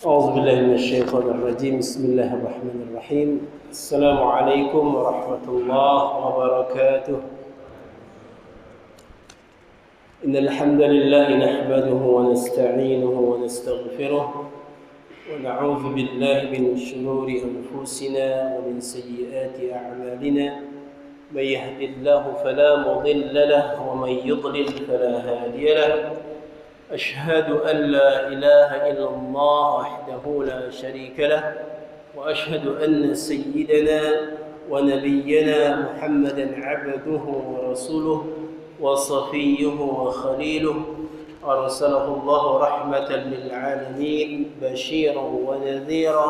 أعوذ بالله من الشيطان الرجيم. بسم الله الرحمن الرحيم. السلام عليكم ورحمة الله وبركاته. إن الحمد لله نحمده ونستعينه ونستغفره ونعوذ بالله من شرور أنفسنا ومن سيئات أعمالنا. من يهد الله فلا مضل له ومن يضلل فلا هادي له. أشهد أن لا إله إلا الله وحده لا شريك له، وأشهد أن سيدنا ونبينا محمدا عبده ورسوله وصفيه وخليله، أرسله الله رحمة للعالمين بشيرا ونذيرا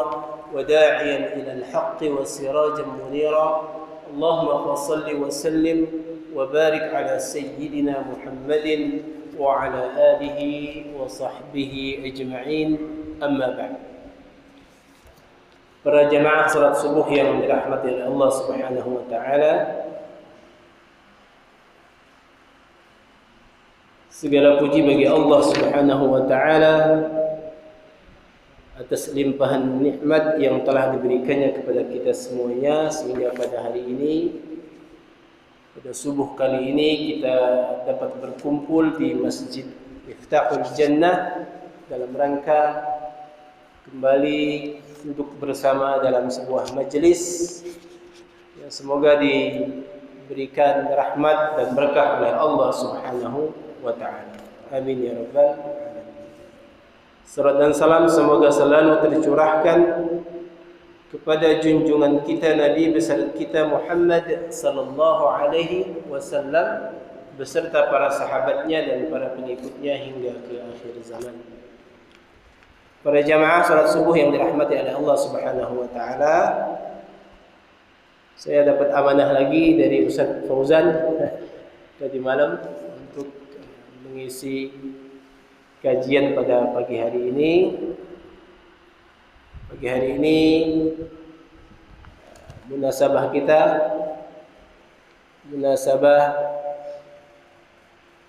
وداعيا إلى الحق وسراجا منيرا. اللهم فصل وسلم وبارك على سيدنا محمد وعلى آله وصحبه أجمعين. أما بعد. Para jamaah salat subuh yang dirahmati oleh Allah Subhanahu wa taala, segala puji bagi Allah Subhanahu wa taala atas limpahan nikmat yang telah diberikannya kepada kita semuanya, sehingga pada hari ini, pada subuh kali ini, kita dapat berkumpul di Masjid Miftahul Jannah dalam rangka kembali duduk bersama dalam sebuah majelis yang semoga diberikan rahmat dan berkah oleh Allah Subhanahu wa taala. Amin ya rabbal alamin. Salam dan salam semoga selalu tercurahkan kepada junjungan kita Nabi besar kita Muhammad sallallahu alaihi wasallam beserta para sahabatnya dan para pengikutnya hingga ke akhir zaman. Para jamaah salat subuh yang dirahmati oleh Allah Subhanahu wa taala, saya dapat amanah lagi dari Ustaz Fauzan tadi malam untuk mengisi kajian pada pagi hari ini. Pagi hari ini munasabah kita, munasabah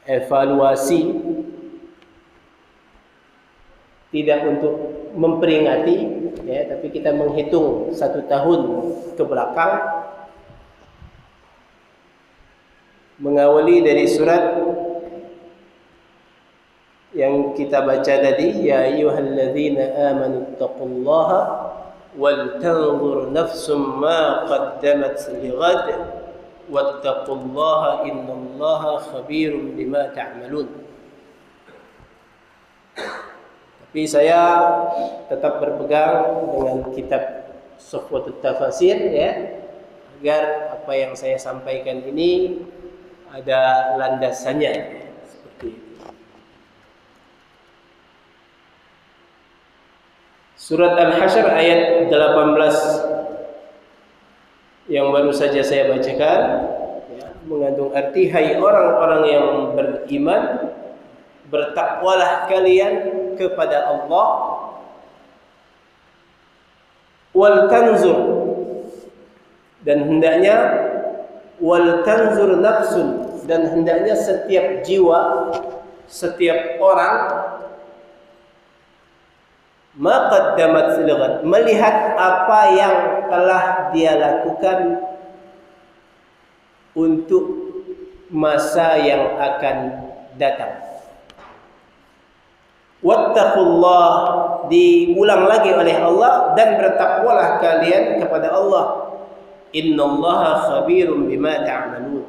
evaluasi, tidak untuk memperingati ya, tapi kita menghitung 1 tahun ke belakang, mengawali dari surat yang kita baca tadi, ya ayyuhalladzina amanu taqullaha wal tanzur nafsum ma qaddamat lighad wattaqullaha innallaha khabirum bima ta'malun. Tapi saya tetap berpegang dengan kitab Sufwatut Tafasir ya, agar apa yang saya sampaikan ini ada landasannya. Surat Al-Hasyr ayat 18 yang baru saja saya bacakan ya, mengandung arti, hai orang-orang yang beriman, bertakwalah kalian kepada Allah, wal tanzur, dan hendaknya, wal tanzur nafsun, dan hendaknya setiap jiwa, setiap orang, ma qaddamat lighad, melihat apa yang telah dia lakukan untuk masa yang akan datang. Wattaqullah, diulang lagi oleh Allah, dan bertakwalah kalian kepada Allah. Innallaha khabirum bima ta'malun.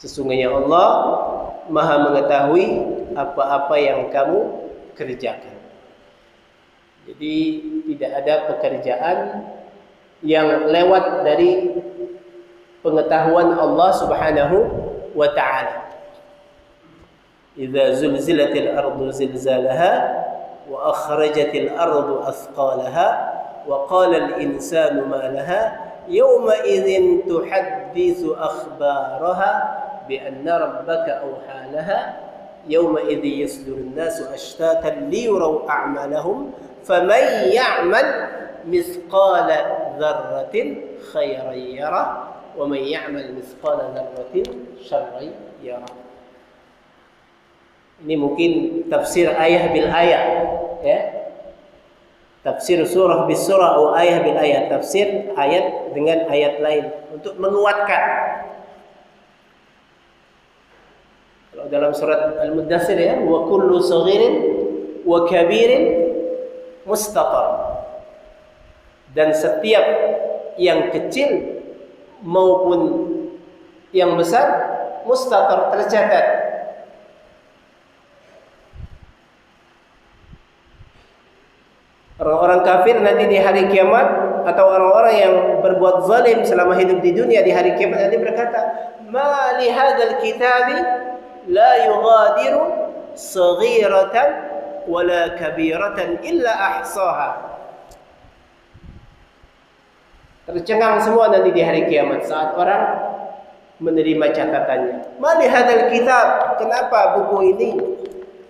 Sesungguhnya Allah Maha mengetahui apa-apa yang kamu kerjakan. Jadi tidak ada pekerjaan yang lewat dari pengetahuan Allah Subhanahu wa taala. Idza zulzilatil ardu zilzalaha wa akhrajatil ardu athqalaha wa qala al insanu ma laha yawma idzin tuhadditsu akhbaraha bi anna rabbaka awha laha يومئذ يصدر الناس أشتاتا ليروا أعمالهم فمن يعمل مثقال ذرة خيرا يره ومن يعمل مثقال ذرة شرا يره. Ini mungkin tafsir ayah bil ayah. ya. Tafsir surah bis surah atau ayat bil ayat, tafsir ayat dengan ayat lain untuk menguatkan. Kalau dalam surat Al-Muddatsir ya, wa kullu saghirin wa kabirin mustaqar. Dan setiap yang kecil maupun yang besar mustaqar, tercatat. Orang-orang kafir nanti di hari kiamat atau orang-orang yang berbuat zalim selama hidup di dunia di hari kiamat nanti berkata, "Ma li hadzal kitabi la yughadiru saghiratan wala kabiratan illa ahsaha." Tercengang semua nanti di hari kiamat saat orang menerima catatannya. "Ma li hadzal kitab?" Kenapa buku ini?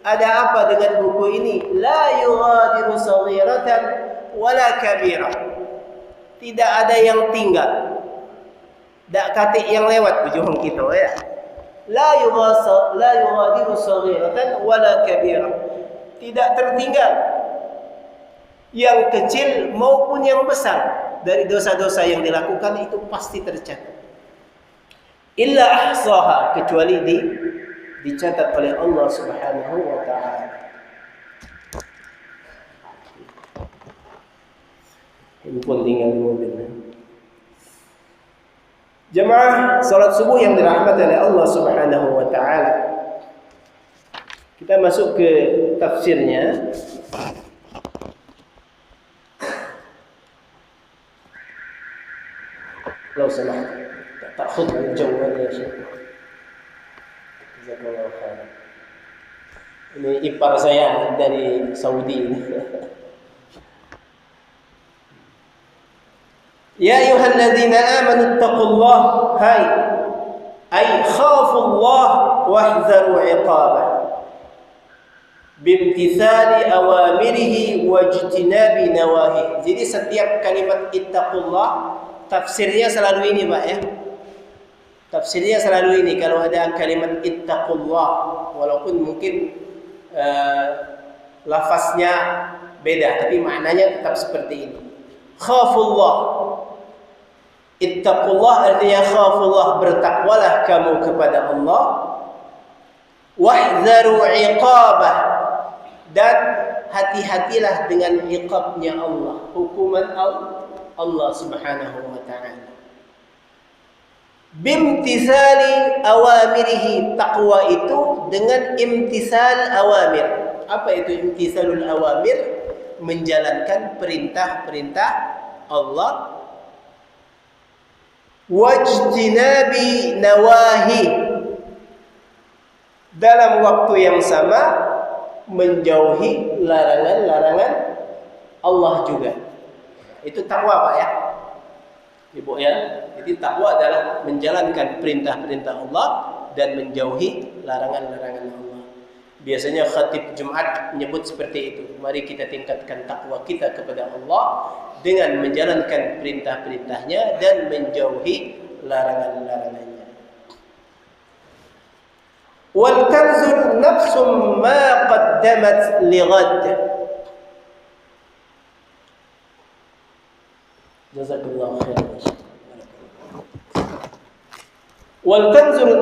Ada apa dengan buku ini? La yughadiru saghiratan wala kabira. Tidak ada yang tinggal. Dak katik yang lewat ujung kita ya. La yughadiru saghiratan wala kabira. Tidak tertinggal yang kecil maupun yang besar dari dosa-dosa yang dilakukan itu pasti tercatat. Illa ahsaha, kecuali dicatat oleh Allah Subhanahu wa taala. Handphone tinggal di mobil. Jemaah salat subuh yang dirahmati oleh Allah Subhanahu wa taala. Kita masuk ke tafsirnya. Kalau salah tak khutbah jauhan ya Syekh. Jazakallahu khairan. Ini ipar saya dari Saudi ini. Ya ayyuhalladzina amanu taqullah, hai ay khafullah wahdharu iqabah bimtithali awamirihi wajtinabi nawahi. Jadi setiap kalimat ittaqullah tafsirnya selalu ini Pak ya. Tafsirnya selalu ini kalau ada kalimat ittaqullah, walaupun mungkin lafaznya beda tapi maknanya tetap seperti ini. Khafullah. Ittaqullah artinya khafullah, bertakwalah kamu kepada Allah. Wahdharu iqabah, dan hati-hatilah dengan iqabnya Allah, hukuman Allah Subhanahu wa taala. Bimtisali awamirihi, takwa itu dengan imtisal awamir. Apa itu imtisalul awamir? Menjalankan perintah-perintah Allah. Wajtinabi nawahi, dalam waktu yang sama menjauhi larangan-larangan Allah juga. Itu takwa Pak ya. Ibu ya, jadi takwa adalah menjalankan perintah-perintah Allah dan menjauhi larangan-larangan Allah. Biasanya khatib Jumat menyebut seperti itu. Mari kita tingkatkan takwa kita kepada Allah dengan menjalankan perintah-perintahnya dan menjauhi larangan-larangannya. Wal kanzul nafsum ma qaddamat lighad. Jazakallahu khairan. Wal kanzul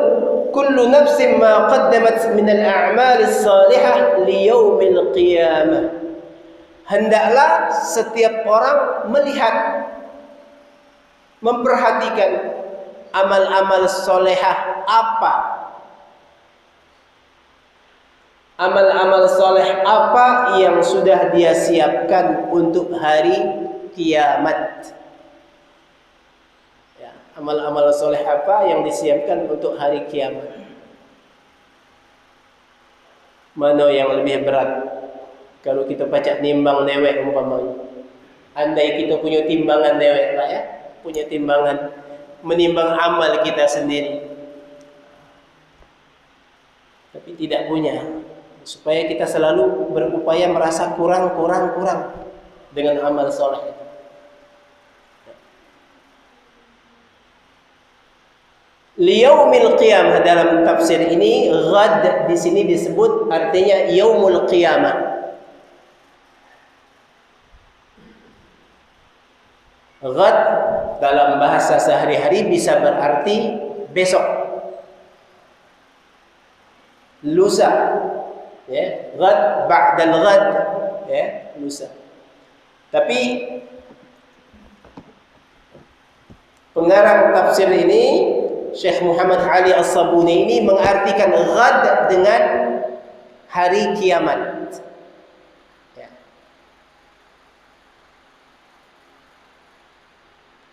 kullu nafsin ma qaddamat min al-a'mal as-salihah li yaumil qiyamah. Hendaklah setiap orang melihat, memperhatikan amal-amal solehah apa, amal-amal soleh apa yang sudah dia siapkan untuk hari kiamat. Ya, amal-amal soleh apa yang disiapkan untuk hari kiamat? Mana yang lebih berat? Kalau kita baca nimbang dewek umpamanya, andai kita punya timbangan dewek Pak ya, punya timbangan menimbang amal kita sendiri, tapi tidak punya, supaya kita selalu berupaya merasa kurang dengan amal soleh itu. Liyaumil qiyamah, dalam tafsir ini ghad di sini disebut artinya yaumul qiyamah. Ghad dalam bahasa sehari-hari bisa berarti besok, lusa, ya, ghad ba'dal ghad, ya, lusa. Tapi pengarang tafsir ini, Syekh Muhammad Ali As-Sabuni ini mengartikan ghad dengan hari kiamat.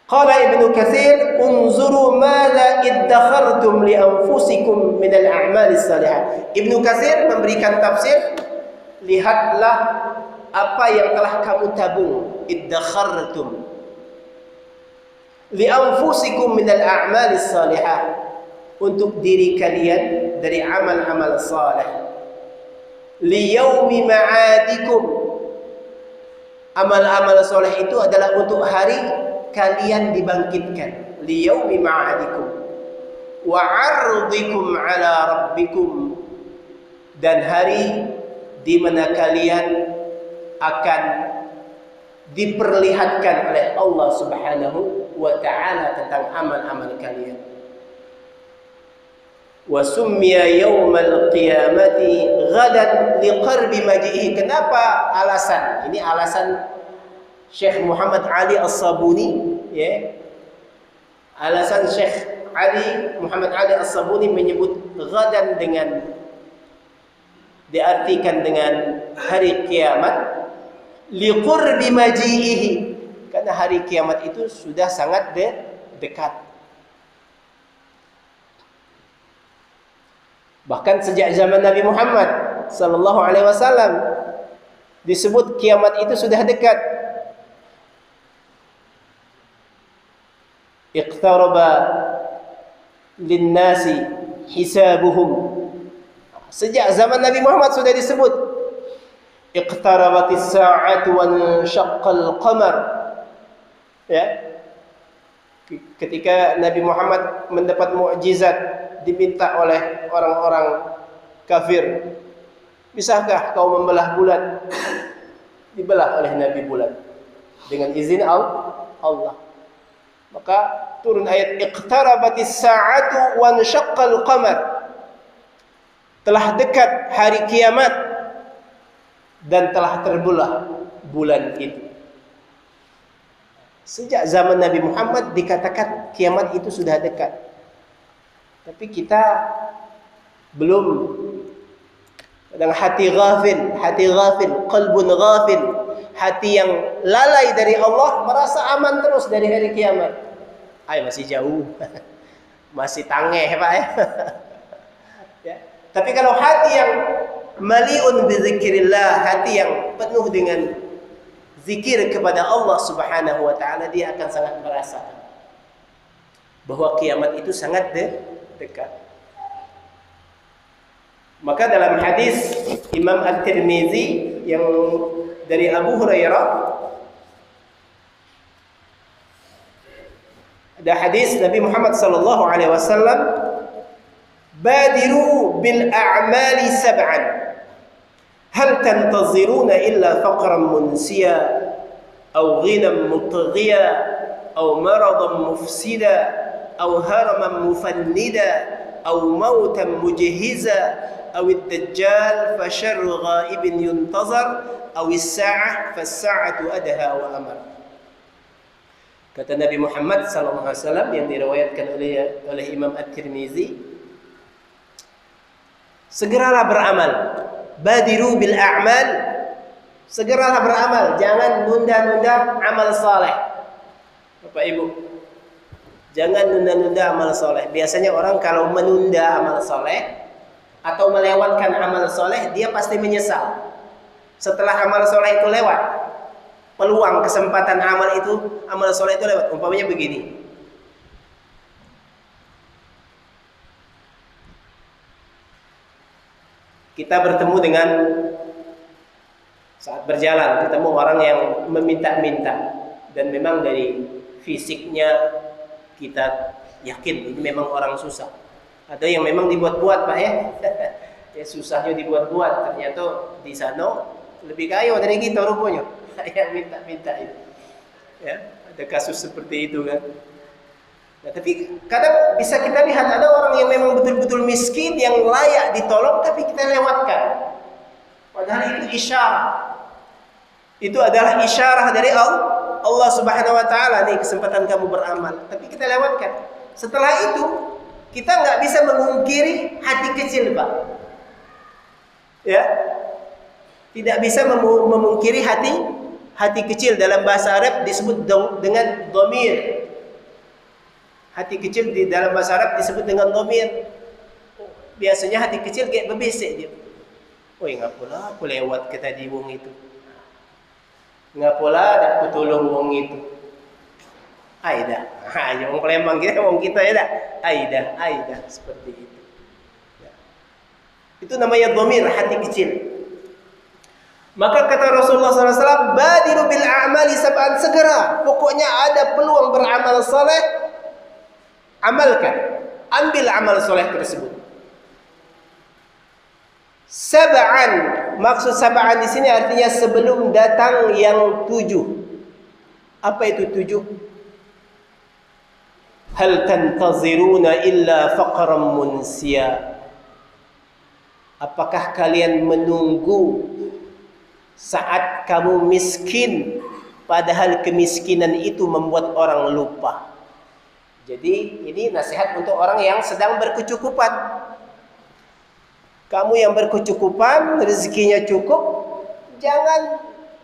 Qala Ibnu Katsir, "Unzuru madza iddakhartum li anfusikum min al-a'mal as-salihah." Ibnu Katsir memberikan tafsir, lihatlah apa yang telah kamu tabung, iddakhartum li anfusikum min al-a'mal as-salihah, untuk diri kalian dari amal-amal saleh. Li yaumi ma'adikum, amal-amal saleh itu adalah untuk hari kalian dibangkitkan, liyaumi ma'adikum wa 'ardikum 'ala rabbikum, dan hari di mana kalian akan diperlihatkan oleh Allah Subhanahu wa ta'ala tentang amal-amal kalian. Wa summiya yaumal qiyamati ghadan liqarbi maji'ihi. Kenapa alasan? Ini alasan Syekh Muhammad Ali As-Sabuni, ya. Alasan Syekh Muhammad Ali As-Sabuni menyebut ghadan dengan diartikan dengan hari kiamat, liqurbi maji'ihi, karena hari kiamat itu sudah sangat dekat. Bahkan sejak zaman Nabi Muhammad sallallahu alaihi wasallam disebut kiamat itu sudah dekat. Iqtaraba linnasi hisabuhum. Sejak zaman Nabi Muhammad sudah disebut iqtarabatis sa'atu wa insyaqqal qamar. Ya. Ketika Nabi Muhammad mendapat mukjizat, diminta oleh orang-orang kafir, bisakah kau membelah bulan? Dibelah oleh Nabi bulan dengan izin Allah. Maka turun ayat iqtarabatis sa'atu wa insyaqqal qamar. Telah dekat hari kiamat dan telah terbelah bulan itu. Sejak zaman Nabi Muhammad dikatakan kiamat itu sudah dekat. Tapi kita belum, kadang hati ghafil, qalbun ghafil, hati yang lalai dari Allah, merasa aman terus dari hari kiamat. Masih jauh, masih tangeh Pak ya. Ya. Tapi kalau hati yang maliun bizikrillah, hati yang penuh dengan zikir kepada Allah Subhanahu wa taala, dia akan sangat merasakan bahwa kiamat itu sangat dekat. Maka dalam hadis Imam At-Tirmizi yang dari Abu Hurairah, ada hadis Nabi Muhammad sallallahu alaihi wasallam, badiru bil a'mali sab'an hal tantaziruna illa faqran munsiya aw ghinan mutghiya aw maradan mufsida aw haraman mufannida aw mautan mujhiza aw ad-dajjal fa syarru ghaibin yuntazar aw as-sa'ah fa as-sa'atu adha wa amar. Kata Nabi Muhammad sallallahu alaihi wasallam yang diriwayatkan oleh Imam At-Tirmizi, segeralah beramal. Badiru bil a'mal, segeralah beramal, jangan nunda-nunda amal saleh. Bapak Ibu, jangan nunda-nunda amal saleh. Biasanya orang kalau menunda amal saleh atau melewatkan amal saleh, dia pasti menyesal. Setelah amal saleh itu lewat, peluang kesempatan amal saleh itu lewat. Umpamanya begini, kita bertemu dengan, saat berjalan ketemu orang yang meminta-minta, dan memang dari fisiknya kita yakin ini memang orang susah. Ada yang memang dibuat-buat Pak ya. Ya susahnya dibuat-buat, ternyata di sana lebih kaya dari kita rupanya. Yang minta-minta itu. Ya, Ada kasus seperti itu kan. Nah, tapi kadang bisa kita lihat ada orang yang memang betul-betul miskin yang layak ditolong tapi kita lewatkan. Padahal itu isyarat. Itu adalah isyarah dari Allah Subhanahu wa taala, nih kesempatan kamu beramal, tapi kita lewatkan. Setelah itu kita nggak bisa memungkiri hati kecil, Pak. Ya. Tidak bisa memungkiri hati kecil. Dalam bahasa Arab disebut dengan dhamir. Hati kecil di dalam bahasa Arab disebut dengan dhamir. Biasanya hati kecil kayak bebesek dia. Oh, ngapa pula aku lewat ke tadi wong itu. Ngapa pula ada aku tolong wong itu. Aida. Hanya wong Palembang kita, wong kita ya dah. Aida seperti itu. Ya. Itu namanya dhamir, hati kecil. Maka kata Rasulullah SAW, badiru bil a'mali sab'an, segera. Pokoknya ada peluang beramal saleh, amalkan. Ambil amal saleh tersebut. Sab'an, maksud sab'an di sini artinya sebelum datang yang 7. Apa itu 7? Hal tantaziruna illa faqran munsiya. Apakah kalian menunggu saat kamu miskin, padahal kemiskinan itu membuat orang lupa. Jadi ini nasihat untuk orang yang sedang berkecukupan. Kamu yang berkecukupan, rezekinya cukup, jangan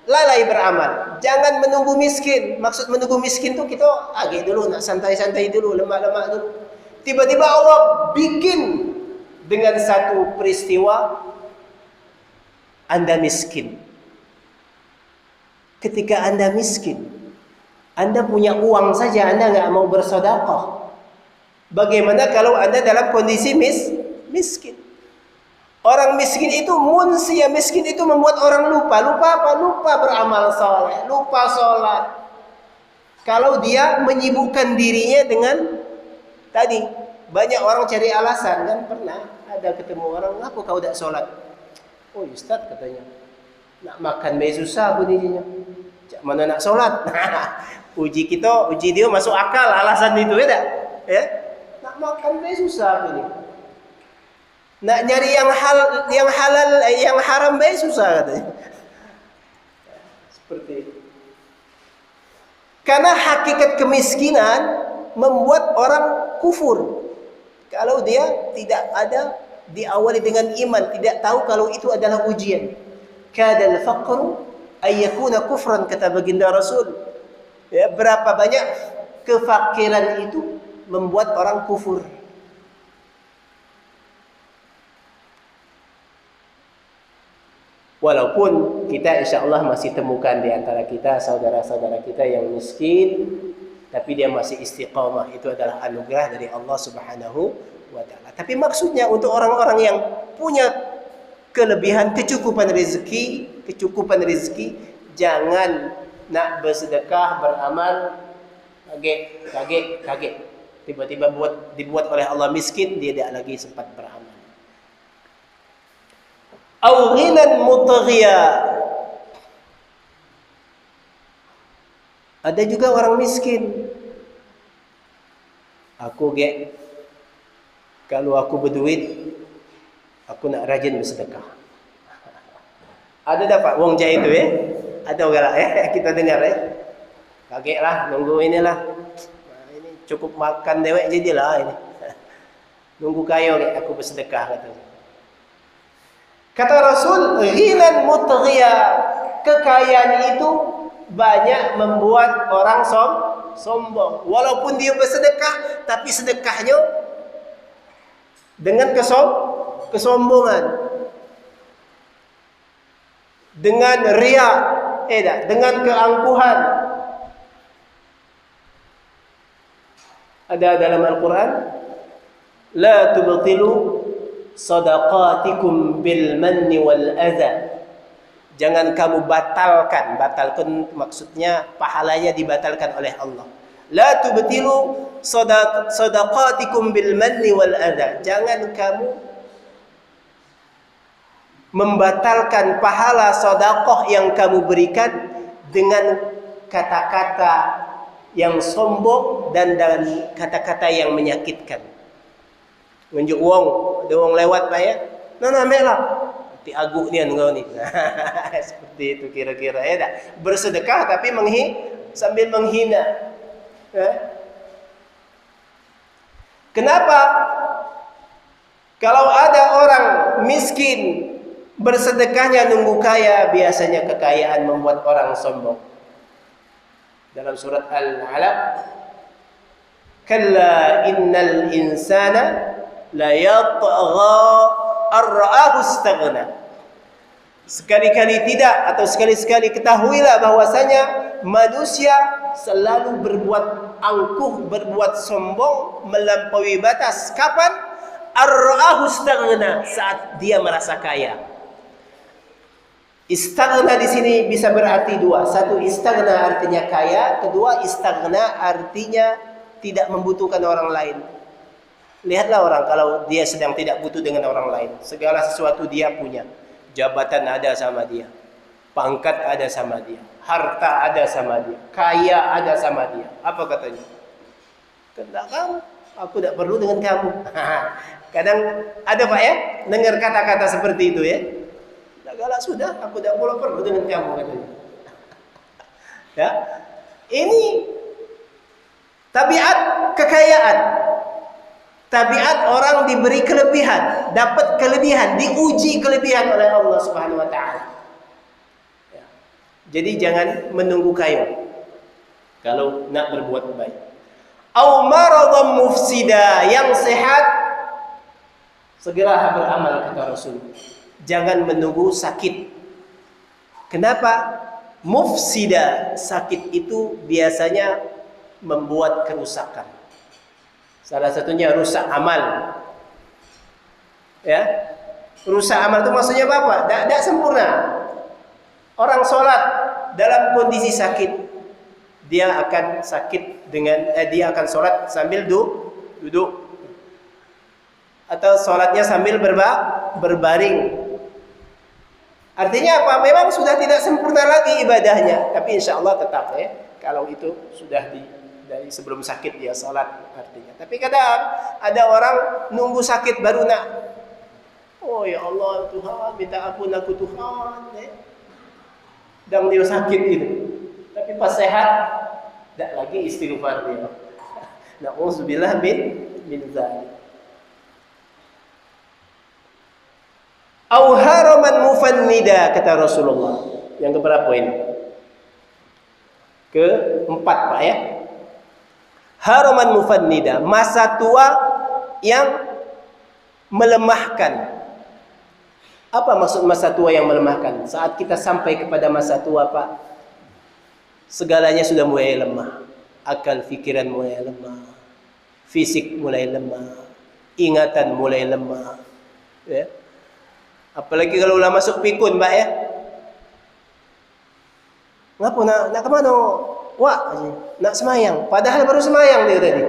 lalai beramal. Jangan menunggu miskin. Maksud menunggu miskin tuh kita agak dulu, nak santai-santai dulu, lemak-lemak dulu. Tiba-tiba Allah bikin dengan satu peristiwa Anda miskin. Ketika Anda miskin, Anda punya uang saja, Anda nggak mau bersedekah. Bagaimana kalau Anda dalam kondisi miskin? Orang miskin itu munsia, miskin itu membuat orang lupa. Lupa apa? Lupa beramal saleh, lupa sholat. Kalau dia menyibukkan dirinya dengan tadi, banyak orang cari alasan kan. Pernah ada ketemu orang, "Apa kau tidak sholat?" "Oh Ustaz," katanya, "nak makan susah bunyinya. Mana nak sholat?" Uji dia masuk akal alasan itu ya tak? Ya? Nak makan susah ini. Nak nyari yang halal, yang haram susah katanya. Seperti itu. Karena hakikat kemiskinan membuat orang kufur. Kalau dia tidak ada diawali dengan iman, tidak tahu kalau itu adalah ujian. Kadal faqru ayyakuna kufran, kata baginda Rasul. Ya, berapa banyak kefakiran itu membuat orang kufur. Walaupun kita insya Allah masih temukan di antara kita saudara-saudara kita yang miskin, tapi dia masih istiqamah. Itu adalah anugerah dari Allah Subhanahu wa ta'ala. Tapi maksudnya untuk orang-orang yang punya kelebihan, kecukupan rezeki, jangan nak bersedekah, beramal kaget. Tiba-tiba dibuat oleh Allah miskin, dia tidak lagi sempat beramal. Au ghinan mutaghiya. Ada juga orang miskin. Kalau aku berduit, aku nak rajin bersedekah. Ada dapat wong jahit itu ya? Ada orang kita dengar ya. Kaget lah, nunggu inilah. Nah, ini cukup makan dewek jadilah ini. Nunggu kayo aku bersedekah katanya. Kata Rasul, ghinan mutaghiya, kekayaan itu banyak membuat orang sombong. Walaupun dia bersedekah, tapi sedekahnya dengan kesombongan, dengan riya, dengan keangkuhan. Ada dalam Al-Quran, la tubtilu sadaqatikum bil manni wal adha. Jangan kamu batalkan maksudnya pahalanya dibatalkan oleh Allah. La tubtilu sadaqatikum bil manni wal adha. Jangan kamu membatalkan pahala sedekah yang kamu berikan dengan kata-kata yang sombong dan kata-kata yang menyakitkan. Ngunjuk wong, ada wong lewat Pak ya. Nah, lah. Ti aguk nian engkau ni. Seperti itu kira-kira ya dah. Bersedekah tapi sambil menghina. Kenapa? Kalau ada orang miskin bersedekahnya nunggu kaya, biasanya kekayaan membuat orang sombong. Dalam surat Al-Alaq, kalla innal insana la yatgha ar-ra'ahu istaghna. Sekali-kali tidak atau sekali-sekali ketahuilah bahwasanya manusia selalu berbuat angkuh, berbuat sombong, melampaui batas. Kapan? Ar-ra'ahu istaghna, saat dia merasa kaya. Istaghna di sini bisa berarti dua. Satu, istaghna artinya kaya. Kedua, istaghna artinya tidak membutuhkan orang lain. Lihatlah orang kalau dia sedang tidak butuh dengan orang lain. Segala sesuatu dia punya. Jabatan ada sama dia. Pangkat ada sama dia. Harta ada sama dia. Kaya ada sama dia. Apa katanya? Tidak kamu. Aku tidak perlu dengan kamu. Kadang ada Pak ya, dengar kata-kata seperti itu ya. Tidak galak sudah, aku tidak perlu dengan kamu katanya. Ya, ini tabiat kekayaan. Tabiat orang diberi kelebihan, dapat kelebihan, diuji kelebihan oleh Allah Subhanahu wa taala. Ya. Jadi jangan menunggu kaya kalau nak berbuat baik. Au maradhan mufsida, yang sehat segera beramal kata Rasul. Jangan menunggu sakit. Kenapa? Mufsida, sakit itu biasanya membuat kerusakan. Salah satunya rusak amal. Ya. Rusak amal itu maksudnya apa? Tidak sempurna. Orang sholat dalam kondisi sakit, dia akan sakit dia akan sholat sambil duduk. Atau sholatnya sambil berbaring. Artinya apa? Memang sudah tidak sempurna lagi ibadahnya, tapi insya Allah tetap ya. Kalau itu sudah dari sebelum sakit dia sholat artinya. Tapi kadang ada orang nunggu sakit baru nak. Oh ya Allah Tuhan, minta ampun aku Tuhan. Dan dia sakit itu. Tapi pas sehat, tidak lagi istighfar dia. Na'udzubillah min dzalik. Au haraman mufannida kata Rasulullah. Yang keberapa ini? Keempat Pak ya. Haraman mufannida, masa tua yang melemahkan. Apa maksud masa tua yang melemahkan? Saat kita sampai kepada masa tua Pak, segalanya sudah mulai lemah. Akal fikiran mulai lemah. Fisik mulai lemah. Ingatan mulai lemah. Ya. Apalagi kalau udah masuk pikun Pak ya. Ngapa nak kemana? Wah, nak semayang. Padahal baru semayang dia tadi.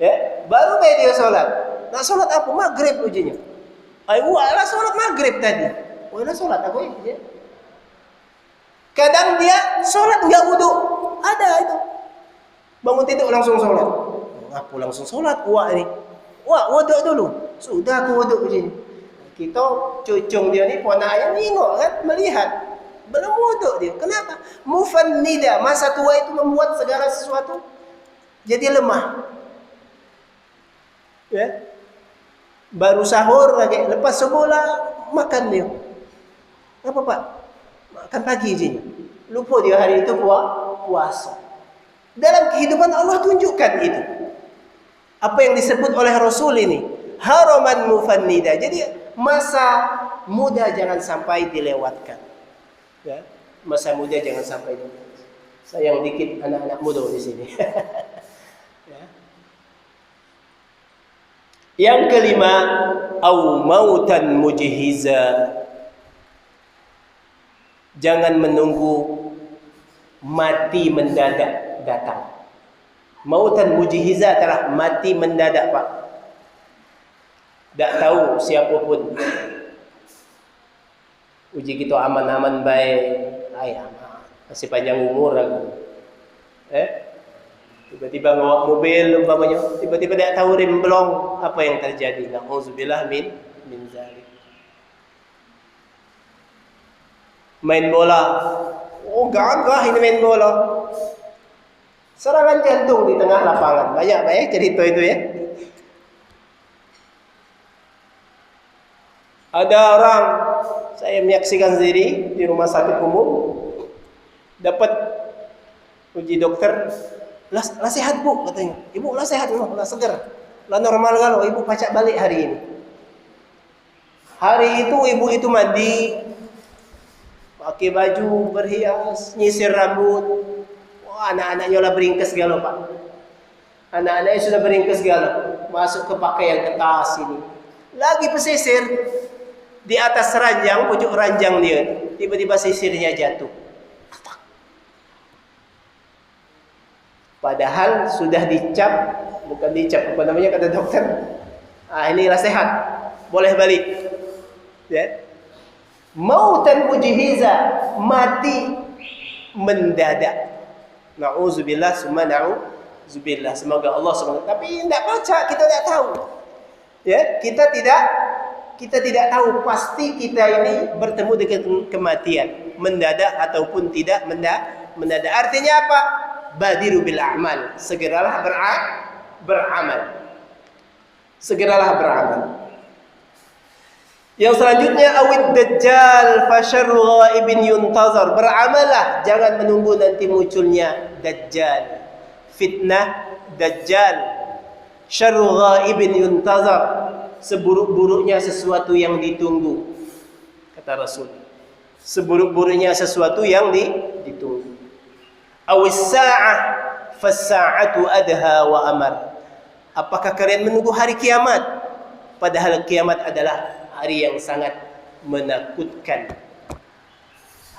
Ya, baru dia sholat. Nak sholat apa? Maghrib ujinya. Lah sholat maghrib tadi. Lah sholat aku ya. Kadang dia sholat nggak wudu. Ada itu. Bangun tidur langsung sholat. Aku langsung sholat. Wah ini. Wah wudu dulu. Sudah aku wudu ujinya. Kita cucung dia ni ponaknya nengok kan, melihat. Belum wudu dia. Kenapa? Mufannida, masa tua itu membuat segala sesuatu jadi lemah. Ya. Baru sahur lagi, lepas subuh lah makan dia. Apa Pak? Makan pagi je. Lupa dia hari itu puasa. Dalam kehidupan Allah tunjukkan itu. Apa yang disebut oleh Rasul ini, haraman mufannida. Jadi masa muda jangan sampai dilewatkan. Ya, masa muda jangan sampai dilewatkan. Sayang dikit anak-anak muda di sini. Ya. Yang kelima, au mautan mujhiza. Jangan menunggu mati mendadak datang. Mautan mujhiza adalah mati mendadak Pak. Tak tahu siapa pun. Uji kita aman-aman baik. Masih panjang umur aku. Tiba-tiba bawa mobil umpamanya, tiba-tiba tidak tahu rem belum, apa yang terjadi? Nauzubillah min zalik. Main bola, oh gagah ini main bola. Serangan jantung di tengah lapangan. Banyak cerita itu ya. Ada orang, saya menyaksikan sendiri di rumah sakit umum, dapat uji dokter, lah sehat bu katanya. Ibu lah sehat, lah segar, lah normal kalau ibu pacak balik hari ini. Hari itu ibu itu mandi, pakai baju berhias, nyisir rambut. Wah, anak-anaknya lah beringkes galau pak. Anak-anaknya sudah beringkes galau, masuk ke pakaian ke tas ini. Lagi pesisir di atas ranjang, pucuk ranjang dia, tiba-tiba sisirnya jatuh. Padahal sudah dicap, bukan dicap, apa namanya kata dokter, inilah sehat, boleh balik. Ya. Mautan mujhiza, mati mendadak. Nauzubillah summa na'udzubillah. Semoga Allah SWT. Tapi tidak baca, kita tidak tahu. Ya, kita tidak tahu pasti kita ini bertemu dengan kematian, mendadak ataupun tidak mendadak. Artinya apa? Badiru bil a'mal, segeralah beramal. Segeralah beramal. Yang selanjutnya awid dajjal fasyarru ghaibin yuntazar. Beramallah, jangan menunggu nanti munculnya dajjal. Fitnah dajjal. Syarru ghaibin yuntazar. Seburuk-buruknya sesuatu yang ditunggu. Kata Rasul. Seburuk-buruknya sesuatu yang ditunggu. Awis sa'ah fas-sa'atu adha wa amar. Apakah kalian menunggu hari kiamat? Padahal kiamat adalah hari yang sangat menakutkan,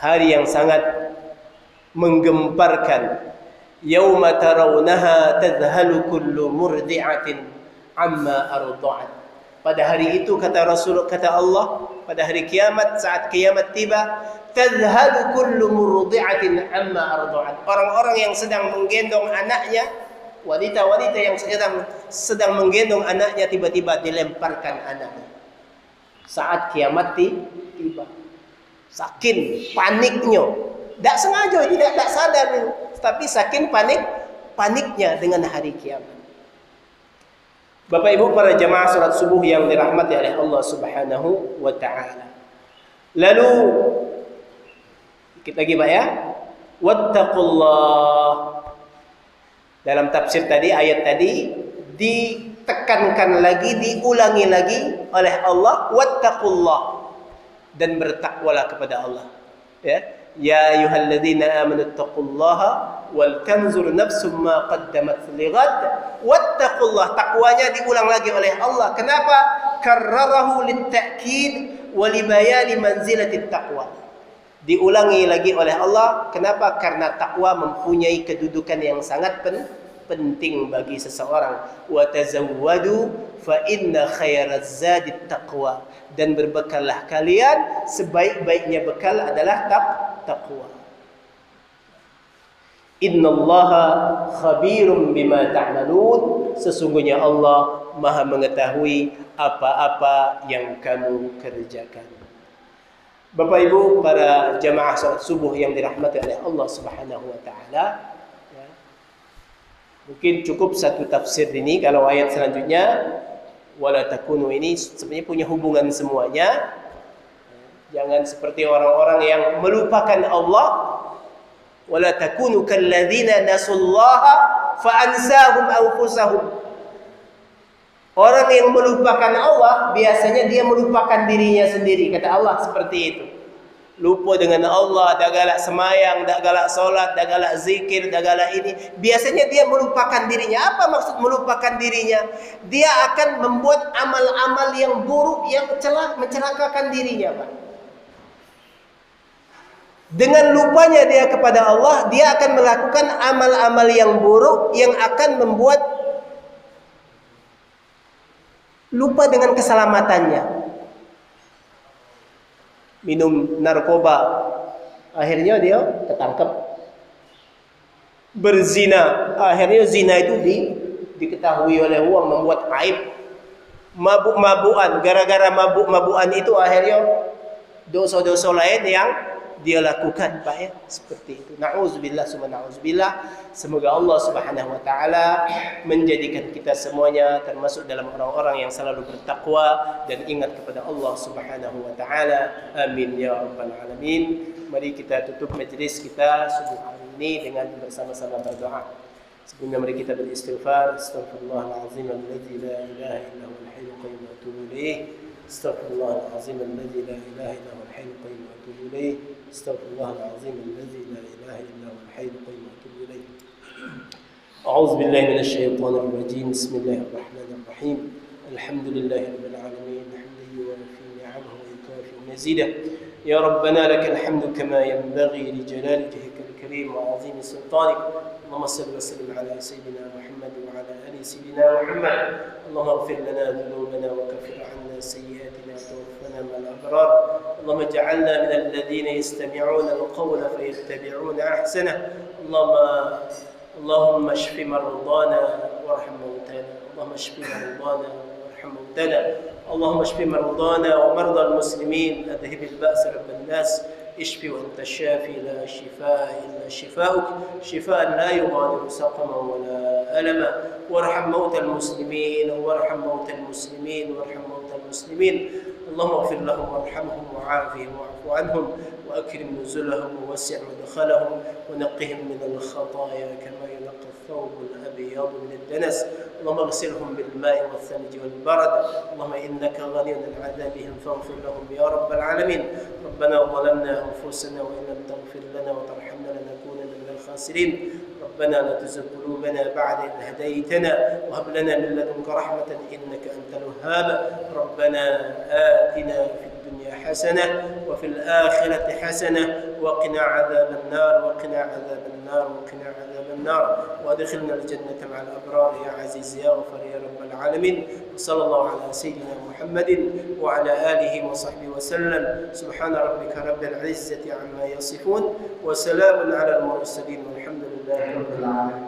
hari yang sangat menggemparkan. Yauma tarawunaha tadhhalu kullu murdi'atin amma arda'at. Pada hari itu kata Rasul, kata Allah, pada hari kiamat, saat kiamat tiba, tadhhalu kullu murdi'atin amma arda'at. Orang-orang yang sedang menggendong anaknya, wanita-wanita yang sedang menggendong anaknya, tiba-tiba dilemparkan anaknya. Saat kiamat tiba, saking paniknya, tidak sengaja, tidak sadar, tapi saking paniknya dengan hari kiamat. Bapak Ibu para jamaah salat subuh yang dirahmati oleh Allah Subhanahu wa taala. Lalu kita lagi Pak ya. Wattaqullah. Dalam tafsir tadi, ayat tadi ditekankan lagi, diulangi lagi oleh Allah, wattaqullah, dan bertakwalah kepada Allah. Ya ayyuhalladzina amanu taqullaha wal tanzur nafsum ma qaddamat lighad wattaqullah. Takwanya diulang lagi oleh Allah. Kenapa? Karrarahu litta'kid wa libayani manzilatit taqwa. Diulangi lagi oleh Allah. Kenapa? Karena takwa mempunyai kedudukan yang sangat penting bagi seseorang. Wa tazawwadu fa inna khairaz zadit taqwa. Dan berbekallah kalian, sebaik-baiknya bekal adalah taqwa. Innallaha khabirum bima ta'malun. Sesungguhnya Allah Maha mengetahui apa-apa yang kamu kerjakan. Bapak Ibu para jamaah salat subuh yang dirahmati oleh Allah Subhanahu wa taala, ya. Mungkin cukup satu tafsir ini. Kalau ayat selanjutnya wala takunu ini sebenarnya punya hubungan semuanya. Jangan seperti orang-orang yang melupakan Allah. Wala takunu kalladzina nasullaha fa ansahum anfusahum. Orang yang melupakan Allah biasanya dia melupakan dirinya sendiri. Kata Allah seperti itu. Lupa dengan Allah, dah galak semayang, dah galak solat, dah galak zikir, dah galak ini. Biasanya dia melupakan dirinya. Apa maksud melupakan dirinya? Dia akan membuat amal-amal yang buruk yang mencelakakan dirinya, Pak. Dengan lupanya dia kepada Allah, dia akan melakukan amal-amal yang buruk yang akan membuat lupa dengan keselamatannya. Minum narkoba, akhirnya dia ketangkep. berzina. Akhirnya zina itu diketahui oleh orang, membuat aib. Mabuk-mabukan, gara-gara mabuk-mabukan itu akhirnya dosa-dosa lain yang dia lakukan, Pak ya, seperti itu. Na'udzubillah, summa na'udzubillah. Semoga Allah Subhanahu wa taala menjadikan kita semuanya termasuk dalam orang-orang yang selalu bertakwa dan ingat kepada Allah Subhanahu wa taala. Amin ya rabbal alamin. Mari kita tutup majelis kita subuh hari ini dengan bersama-sama berdoa. Sebelumnya mari kita beristighfar. Astaghfirullahalazim alladzi la ilaha illa huwal hayyul qayyum wa atubu ilaih. Astaghfirullahalazim alladzi la ilaha illa huwal hayyul qayyum wa atubu ilaih. Astaghfirullahalazim alladzi la ilaha illa huwal hayyul qayyum wa atubu ilaih. A'udzu billahi minasyaitonir rajim. Bismillahirrahmanirrahim. Alhamdulillahi rabbil alamin. Hamdan yuwafi ni'amahu wa yukafi mazidah. Ya Rabbana lakal hamdu kama yanbaghi li jalali wajhikal karim wa 'azimi sultanik. اللهم صل وسلم على سيدنا محمد وعلى ال سيدنا محمد. اللهم اغفر لنا ذنوبنا وكفر عنا سيئاتنا وتوفنا مع الابرار. اللهم اجعلنا من الذين يستمعون القول فيتبعون احسنه. اللهم اشف مرضانا وارحم موتانا. اللهم اشف مرضانا وارحم موتانا. اللهم اشف مرضانا ومرضى المسلمين. اذهب البأس رب الناس. اشفي وانت الشافي لا شفاء الا شفاؤك شفاء لا يغادر سقما ولا الما. وارحم موتى المسلمين وارحم موتى المسلمين وارحم موتى المسلمين. اللهم اغفر لهم وارحمهم وعافهم واعف عنهم واكرم نزلهم ووسع مدخلهم ونقهم من الخطايا كما ينقى الثوب الابيض من الدنس. اللهم اغسلهم بالماء والثلج والبرد. اللهم انك غني عن عذابهم فاغفر لهم يا رب العالمين. ربنا ظلمنا انفسنا وان لم تغفر لنا وترحمنا لنكونن من الخاسرين. ربنا لا تزغ قلوبنا بعد إذ هديتنا وهب لنا من لدنك رحمة إنك أنت الوهاب. ربنا آتنا في الدنيا حسنة وفي الآخرة حسنة وقنا عذاب النار وقنا عذاب النار وقنا عذاب النار وادخلنا الجنة مع الأبرار يا عزيز يا غفار يا رب العالمين. وصلى الله على سيدنا محمد وعلى آله وصحبه وسلم. سبحان ربك رب العزة عما يصفون وسلام على المرسلين والحمد لله رب العالمين.